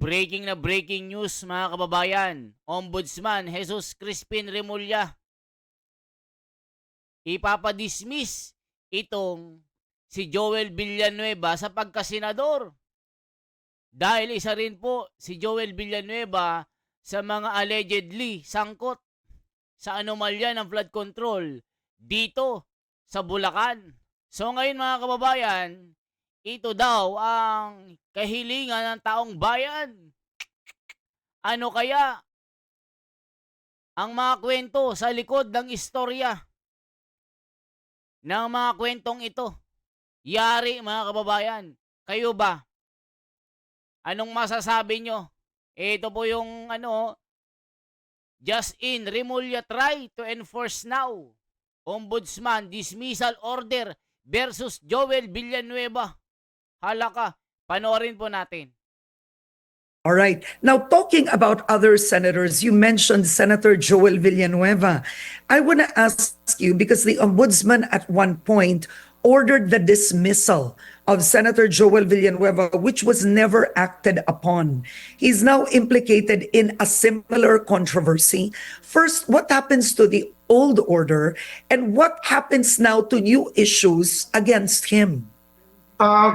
Breaking na breaking news mga kababayan. Ombudsman Jesus Crispin Remulla ipapadismiss itong si Joel Villanueva sa pagkasenador. Dahil isa rin po si Joel Villanueva sa mga allegedly sangkot sa anomalya ng flood control dito sa Bulacan. So ngayon mga kababayan, ito daw ang kahilingan ng taong bayan. Ano kaya ang mga kwento sa likod ng istorya ng mga kwentong ito? Yari mga kababayan, kayo ba? Anong masasabi nyo? Ito po yung just in, Remulla try to enforce now. Ombudsman dismissal order versus Joel Villanueva. Halaka, panoorin po natin. All right. Now, talking about other senators, you mentioned Senator Joel Villanueva. I want to ask you, because the ombudsman at one point ordered the dismissal of Senator Joel Villanueva, which was never acted upon. He's now implicated in a similar controversy. First, what happens to the old order, and what happens now to new issues against him?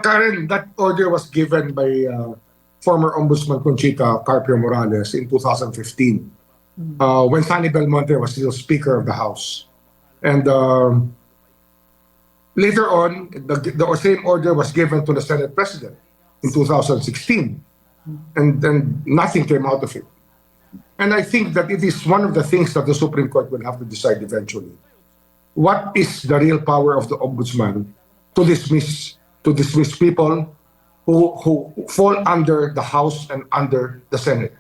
Karen, that order was given by former Ombudsman Conchita Carpio Morales in 2015, when Fanny Belmonte was still Speaker of the House. And later on, the same order was given to the Senate President in 2016, and then nothing came out of it. And I think that it is one of the things that the Supreme Court will have to decide eventually. What is the real power of the Ombudsman to dismiss people who fall under the House and under the Senate?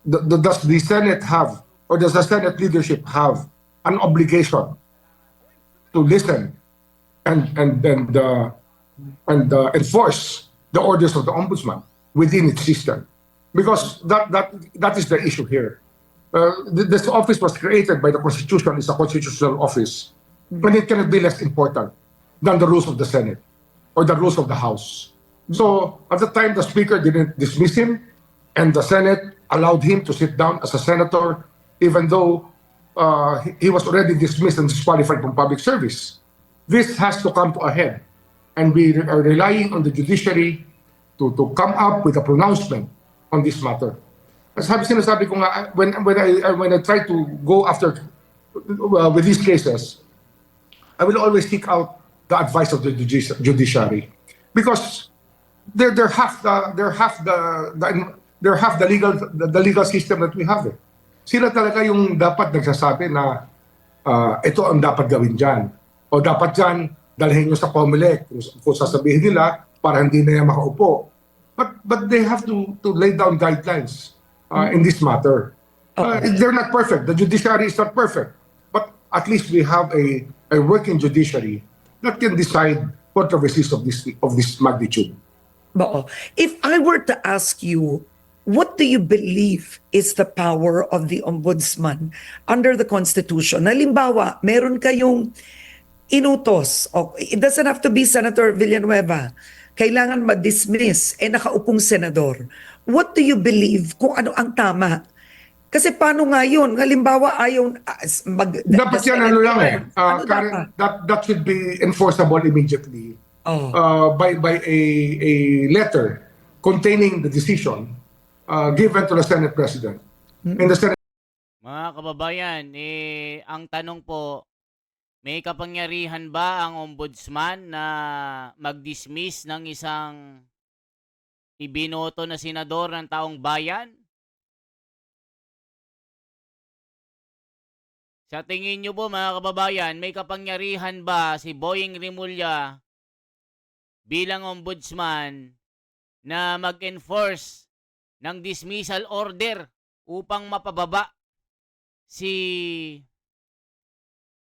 Does the Senate have, or does the Senate leadership have an obligation to listen and enforce the orders of the Ombudsman within its system? Because that is the issue here. This office was created by the Constitution. It's a constitutional office, and it cannot be less important than the rules of the Senate or the rules of the House. So at the time, the Speaker didn't dismiss him, and the Senate allowed him to sit down as a senator, even though he was already dismissed and disqualified from public service. This has to come to a head, and we are relying on the judiciary to come up with a pronouncement on this matter. Sinasabi ko nga, when I try to go after with these cases, I will always seek out the advice of the judiciary, because they're half the legal system that we have. Sila talaga yung dapat nagsasabi na ito ang dapat gawin diyan, o dapat diyan dalhin niyo sa COMELEC kung sasabihin nila para hindi na yan makaupo. But they have to lay down guidelines in this matter. They're not perfect. The judiciary is not perfect. But at least we have a working judiciary that can decide controversies of this magnitude. Oo. If I were to ask you, what do you believe is the power of the ombudsman under the Constitution? Halimbawa, meron kayong inutos, it doesn't have to be Senator Villanueva, kailangan ma-dismiss, nakaupong senador. What do you believe kung ano ang tama? Kasi paano nga yun? Halimbawa, ayaw dapat yan Karen, that should be enforceable immediately by a letter containing the decision given to the Senate President. And the Senate... Mga kababayan, ang tanong po, may kapangyarihan ba ang ombudsman na mag-dismiss ng isang ibinoto na senador ng taong bayan? Sa tingin nyo po mga kababayan, may kapangyarihan ba si Boying Remulla bilang ombudsman na mag-enforce ng dismissal order upang mapababa si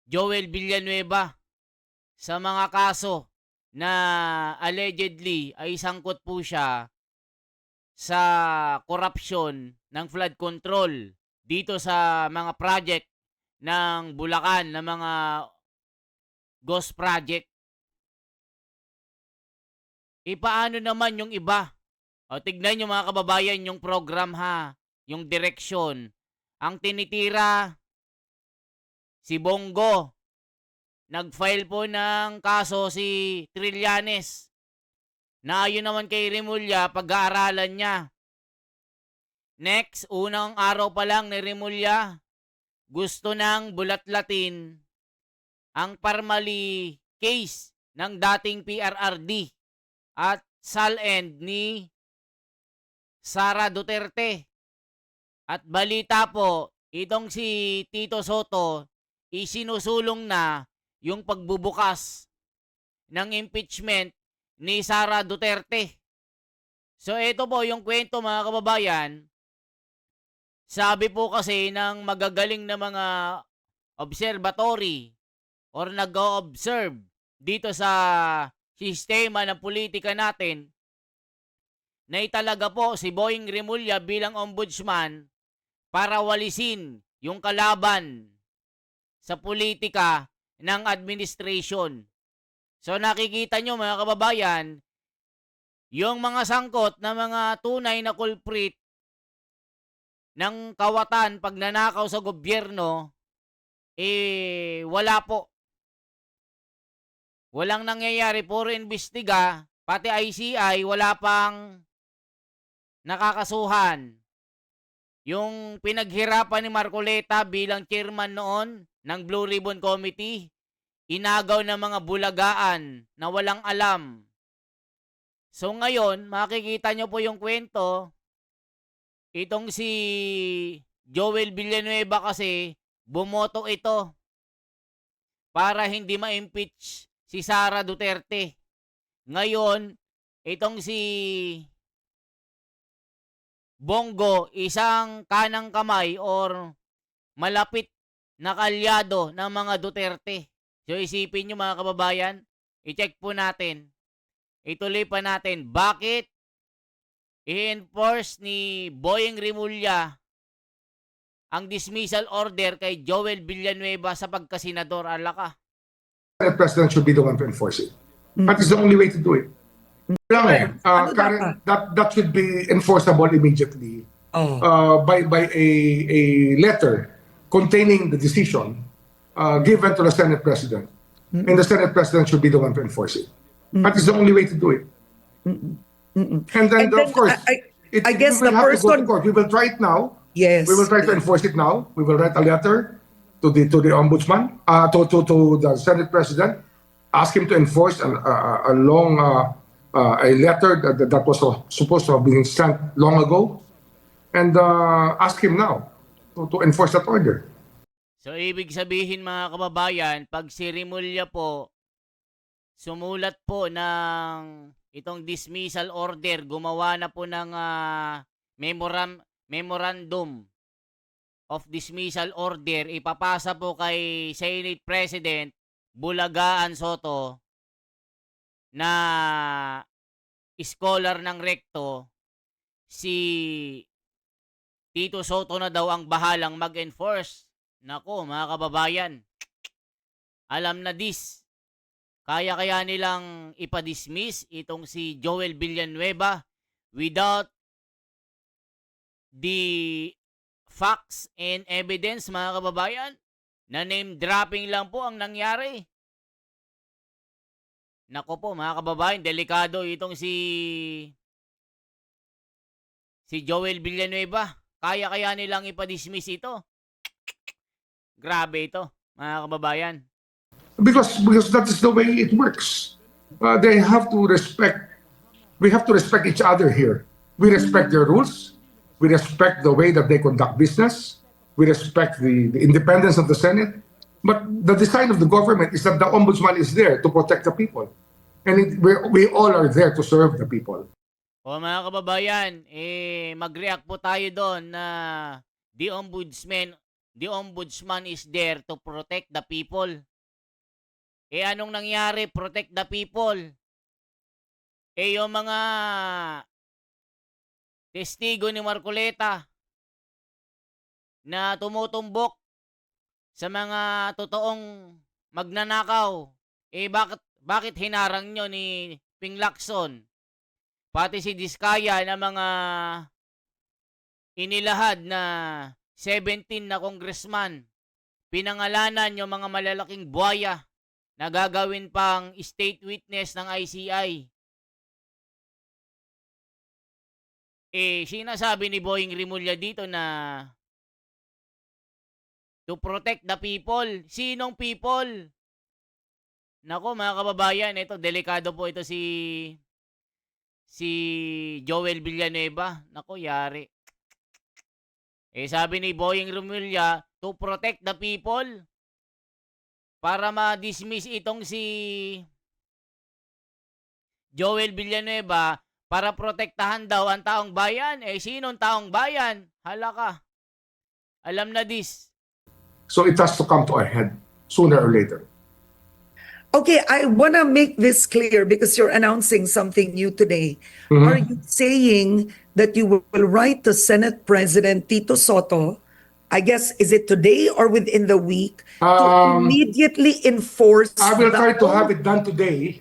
Joel Villanueva sa mga kaso na allegedly ay sangkot po siya sa korupsyon ng flood control dito sa mga project ng Bulacan, na mga ghost project? Paano naman yung iba O tignan nyo mga kababayan yung program ha, yung direksyon. Ang tinitira, si Bongo. Nag-file po ng kaso si Trillanes. Na ayon naman kay Remulla, pag-aaralan niya. Next, unang araw pa lang ni Remulla, gusto nang bulat-latin ang Parmali case ng dating PRRD at SAL-end ni Sara Duterte. At balita po, itong si Tito Soto, isinusulong na yung pagbubukas ng impeachment ni Sara Duterte. So ito po yung kwento mga kababayan. Sabi po kasi ng magagaling na mga observatory or nag-o-observe dito sa sistema ng politika natin na italaga po si Boying Remulla bilang ombudsman para walisin yung kalaban sa politika ng administration. So nakikita nyo mga kababayan, yung mga sangkot na mga tunay na culprit ng kawatan pagnanakaw sa gobyerno, wala po. Walang nangyayari, puro imbestiga, pati ICI, wala pang nakakasuhan. Yung pinaghirapan ni Marcoleta bilang chairman noon ng Blue Ribbon Committee, inagaw ng mga bulagaan na walang alam. So ngayon, makikita nyo po yung kwento, itong si Joel Villanueva kasi, bumoto ito para hindi ma-impeach si Sara Duterte. Ngayon, itong si Bongo, isang kanang kamay or malapit na kalyado ng mga Duterte. So isipin nyo mga kababayan, i-check po natin, ituloy pa natin, bakit i-enforce ni Boying Remulla ang dismissal order kay Joel Villanueva sa pagkasenador? Alaka. The president should be the one to enforce it. That is the only way to do it. Kailangan, Ano Karen, dapat? that should be enforceable immediately by a letter containing the decision given to the Senate President. And the Senate President should be the one to enforce it. That is the only way to do it. And then, of course, I guess we the will have to go to person, court. We will try it now. yes, We will try to enforce it now. We will write a letter to the ombudsman, to the Senate President, ask him to enforce a long a letter that was supposed to have been sent long ago, and ask him now to enforce that order. So ibig sabihin mga kababayan, pag si Remulla po sumulat po ng itong dismissal order, gumawa na po ng memorandum of dismissal order, ipapasa po kay Senate President Bulagaan Soto na scholar ng Recto, si Tito Soto na daw ang bahalang mag-enforce. Nako mga kababayan, alam na this. Kaya nilang ipadismiss itong si Joel Villanueva without the facts and evidence mga kababayan, na name dropping lang po ang nangyari. Nako po mga kababayan, delikado itong si Joel Villanueva. Kaya nilang ipadismiss ito. Grabe ito mga kababayan. Because that is the way it works. They have to respect. We have to respect each other here. We respect their rules. We respect the way that they conduct business. We respect the independence of the Senate. But the design of the government is that the ombudsman is there to protect the people. And we all are there to serve the people. O mga kababayan, mag-react po tayo doon na the ombudsman is there to protect the people. Anong nangyari? Protect the people. Yung mga testigo ni Marcoleta na tumutumbok sa mga totoong magnanakaw, bakit hinarang nyo ni Ping Lacson pati si Diskaya na mga inilahad na 17 na congressman, pinangalanan yung mga malalaking buhaya na gagawin pang state witness ng ICI. Sinasabi ni Boying Rimulya dito na to protect the people. Sinong people? Nako mga kababayan, ito delikado po ito si Joel Villanueva. Nako, yari. Sabi ni Boying Rimulya, to protect the people. Para ma-dismiss itong si Joel Villanueva, para protektahan daw ang taong bayan. Sinong taong bayan? Hala ka. Alam na this. So it has to come to a head sooner or later. Okay, I want to make this clear because you're announcing something new today. Mhm. Are you saying that you will write to Senate President Tito Soto, I guess, is it today or within the week, to immediately enforce I will the try to have it done today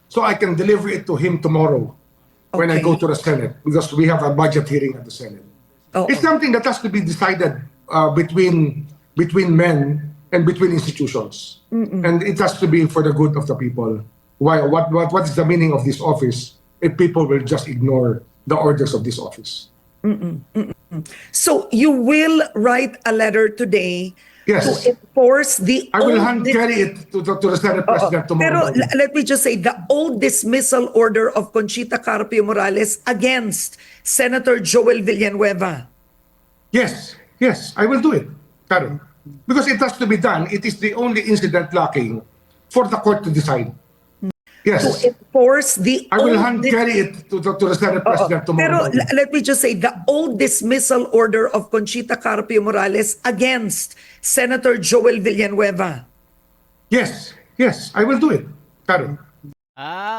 so I can deliver it to him tomorrow when I go Okay. to the Senate, because we have a budget hearing at the Senate. Oo. It's something that has to be decided between men and between institutions, and it has to be for the good of the people. Why? What is the meaning of this office if people will just ignore the orders of this office? So you will write a letter today Yes. to enforce the I will old hand carry it to the Senate President Pero tomorrow morning. let me just say, the old dismissal order of Conchita Carpio Morales against Senator Joel Villanueva. Yes, I will do it, Karen. Because it has to be done. It is the only incident lacking for the court to decide. To Yes, enforce the I will old hand carry it to the Senate President Pero tomorrow morning. let me just say, the old dismissal order of Conchita Carpio Morales against Senator Joel Villanueva. Yes, I will do it, Karen.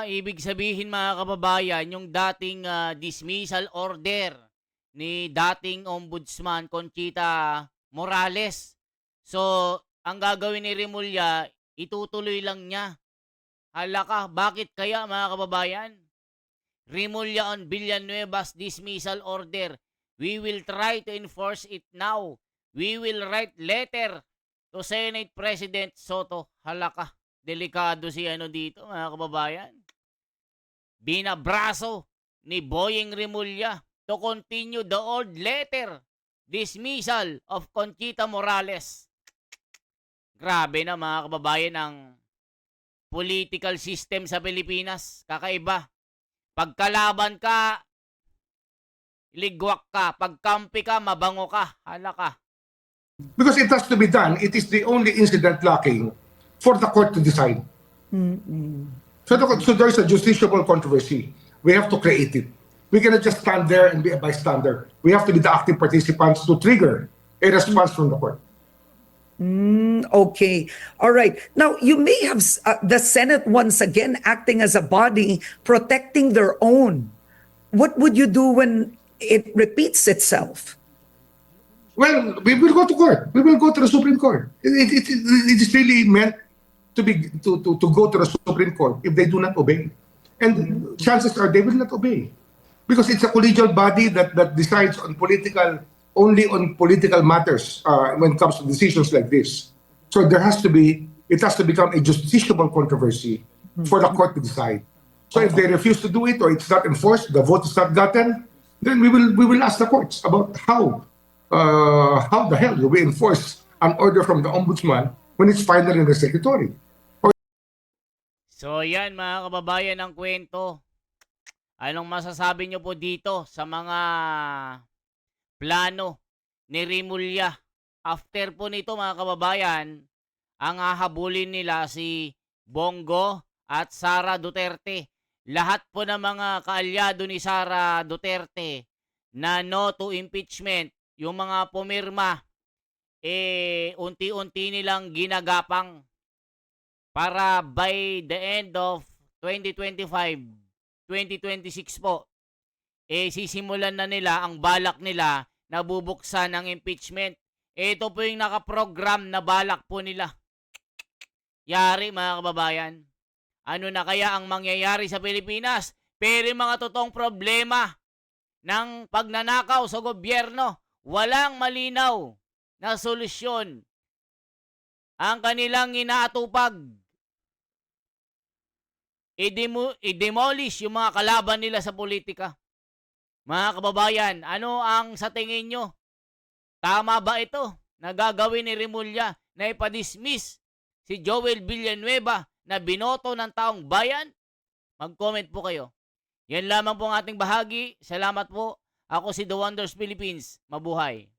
Ibig sabihin mga kababayan, yung dating dismissal order ni dating Ombudsman Conchita Morales. So, ang gagawin ni Rimulya, itutuloy lang niya. Hala ka, bakit kaya mga kababayan? Rimulya on Villanueva's dismissal order. We will try to enforce it now. We will write letter to Senate President Soto. Hala ka, delikado si dito mga kababayan. Binabraso ni Boying Rimulya to continue the old letter dismissal of Conchita Morales. Grabe na mga kababayan ang political system sa Pilipinas. Kakaiba. Pagkalaban ka, ligwak ka. Pagkampi ka, mabango ka. Hala ka. Because it has to be done. It is the only incident lacking for the court to decide. So there's a justiciable controversy. We have to create it. We cannot just stand there and be a bystander. We have to be the active participants to trigger a response from the court. Okay. All right. Now, you may have the Senate once again acting as a body protecting their own. What would you do when it repeats itself? Well, we will go to court. We will go to the Supreme Court. It is really meant to go to the Supreme Court if they do not obey. And chances are they will not obey. Because it's a collegial body that decides only on political matters when it comes to decisions like this. So it has to become a justiciable controversy for the court to decide. So if they refuse to do it or it's not enforced, the vote is not gotten, then we will ask the courts about how the hell do we enforce an order from the ombudsman when it's final in the secretary. So yan mga kababayan ang kwento. Anong masasabi nyo po dito sa mga plano ni Rimulya? After po nito mga kababayan, ang hahabulin nila si Bongo at Sara Duterte. Lahat po ng mga kaalyado ni Sara Duterte na no to impeachment, yung mga pumirma, unti-unti nilang ginagapang para by the end of 2025, 2026 po, sisimulan na nila ang balak nila na bubuksan ng impeachment. Ito po yung nakaprogram na balak po nila. Yari mga kababayan. Ano na kaya ang mangyayari sa Pilipinas? Pero yung mga totoong problema ng pagnanakaw sa gobyerno, walang malinaw na solusyon ang kanilang inaatupag. I-demolish yung mga kalaban nila sa politika. Mga kababayan, ano ang sa tingin nyo? Tama ba ito na gagawin ni Remulla na ipadismiss si Joel Villanueva na binoto ng taong bayan? Mag-comment po kayo. Yan lamang po ang ating bahagi. Salamat po. Ako si The Wonders Philippines. Mabuhay.